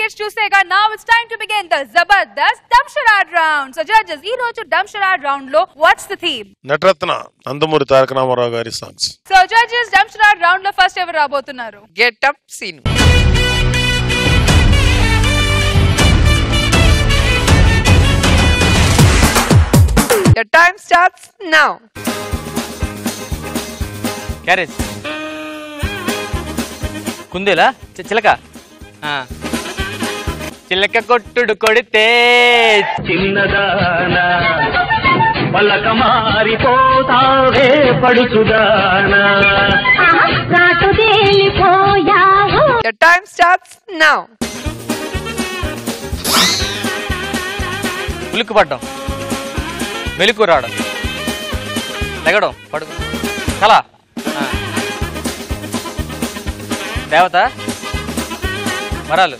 stage చూసేగా now it's time to begin the Zabardast Damsharad round. So judges, ఈ రోజు Damsharad round లో what's the theme? Nataratna Nandamuri Taraka Ramarao గారి songs. So judges, Damsharad round లో first ఎవరు రాబోతున్నారు? Get up scene. Your time starts now. క్యారేజ్ కుందేలా చిలక చిలక కొట్టుడు కొడితే చిన్నదానా పలక మారిపోతావే పడుచుదానా. Your time starts now. ఉలిక్కు పడ్డం మెలుకు రావడం లెగడం పడుకు కళ దేవత వరాలు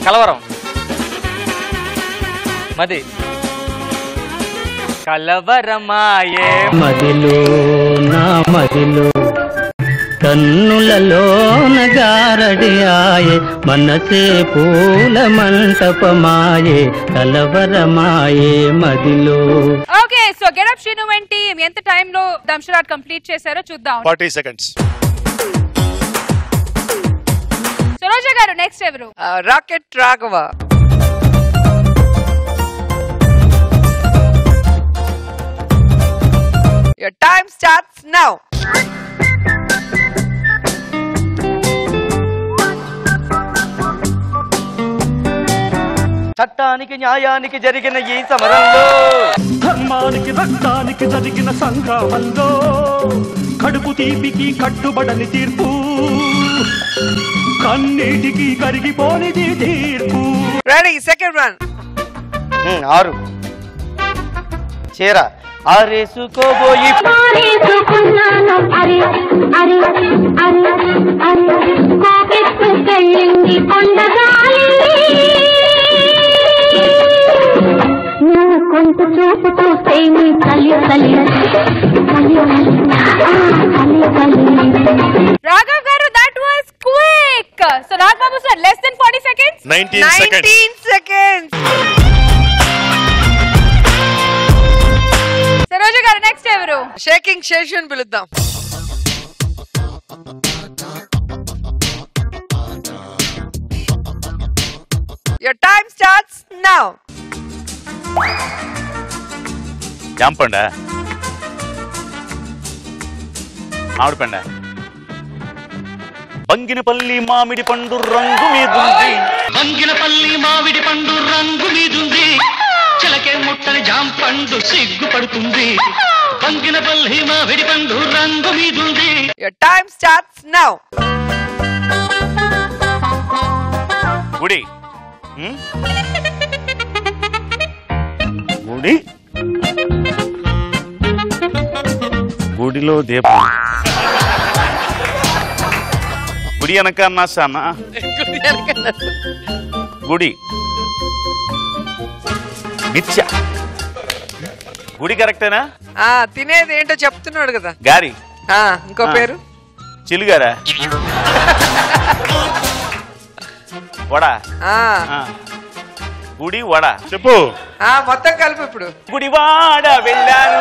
కలవరం మది కలవరమాయే మదిలో నా మదిలో కన్నులలోన గారడియాయే మనసే పూల మంటపమాయే కలవరమాయే మదిలో. Okay, so get up Srinu and team ఎంత టైం లో Damsharad కంప్లీట్ చేశారో చూద్దాం. 40 seconds. సరోజా గారు నెక్స్ట్ ఎవరు? Rocket Raghava. Your time starts now. చట్టానికి న్యాయానికి జరిగిన ఈ సమరంలో ధర్మానికి రక్తానికి జరిగిన సంగ్రామంలో కడుపు తీపికి కట్టుబడని తీర్పు కన్నీటికి కరిగిపోనిది తీర్పు. Ready, second one. 6 చీర ఆరేసుకోబోయి Raghav garu, that was quick. So Raghav sir, less than 40 seconds? 19 seconds. Saroja garu next ఎవరు? Shaking Sheshan పిలుద్దాం. Your time starts now. జాంపండ మామిడిపండ Banganapalli మామిడి పండు రంగు మీదుంది బంగినపల్లి మామిడి పండు రంగు మీదుంది చిలకే ముట్టని జాంపండు సిగ్గుపడుతుంది బంగినపల్లి మామిడి పండు రంగు మీదుంది. Your time starts now. గుడి గుడి గుడిలో దీపం గుడి వెనక అన్నాసాన గుడి మిర్చా గుడి కరెక్టేనా? తినేది ఏంటో చెప్తున్నాడు కదా. గారి ఇంకో పేరు చిలుగారా వడా గుడి వడ చెప్పు. మొత్తం కలిపి ఇప్పుడు గుడివాడ వెళ్ళాను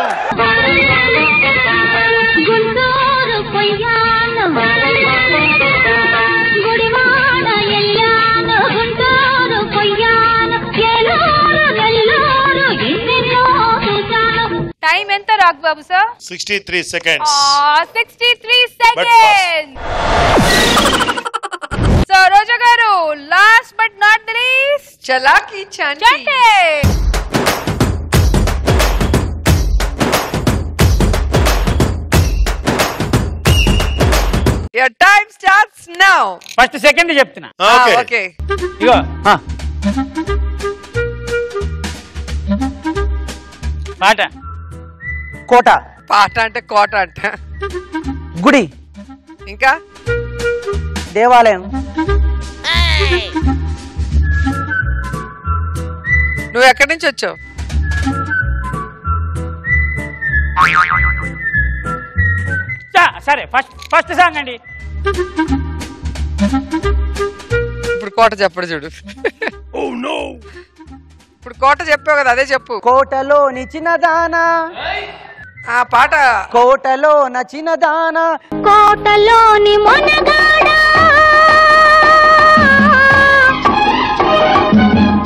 టైం ఎంత Raghu Babu sir? 63 seconds. 63 seconds. So Roja గారు last but not the least Chalaki Chanti. Your time starts now. First second చెప్తున్నా. Okay. ఇగో పాట కోట పాట అంటే కోట అంట. గుడి ఇంకా దేవాలయం నువ్వు ఎక్కడి నుంచి వచ్చావు? సరే ఫస్ట్ సాంగ్ అండి. ఇప్పుడు కోట చెప్పడు చూడు. ఇప్పుడు కోట చెప్పావు కదా, అదే చెప్పు. కోటలో చిన్నదానా, ఆ పాట. కోటలో చిన్నదానా, కోటలోని మొనగాడా,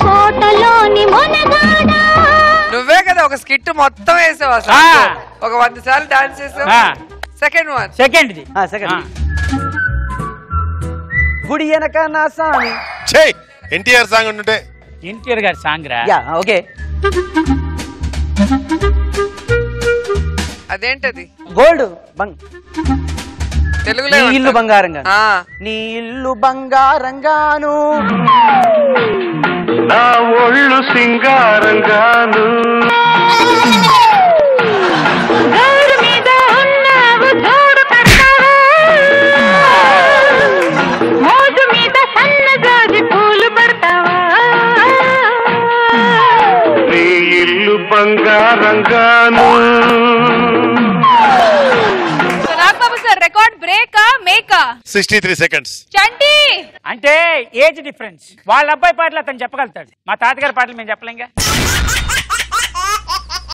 కోటలోని మొనగాడా. నువ్వే కదా ఒక స్కిట్ మొత్తం వేసావు అసలు. ఒక 100 సార్లు డాన్స్ చేసావు. Second one. సెకండ్ గుడి వెనక నా సామి. ఎన్టీఆర్ సాంగ్ ఉంటే ఎన్టీఆర్ గారి సాంగ్ రా. ఓకే. అదేంటది? గోల్డ్ తెలుగులో నీ ఇల్లు బంగారంగా. ఆ. నీ ఇల్లు బంగారంగాను, నా ఒళ్ళు సింగారంగాను, గోడు మీద ఉన్నావు జోడు పెడతావా, మోజు మీద సన్నజాజి పూలు పెడతావా. నీ ఇల్లు బంగారంగాను. నాగబాబు సార్ రికార్డ్ బ్రేకా మేకా? 63 seconds. చంటి అంటే ఏజ్ డిఫరెన్స్. వాళ్ళ అబ్బాయి పాటలు అతను చెప్పగలుగుతాడు, మా తాతగారి పాటలు మేము చెప్పలేంగా.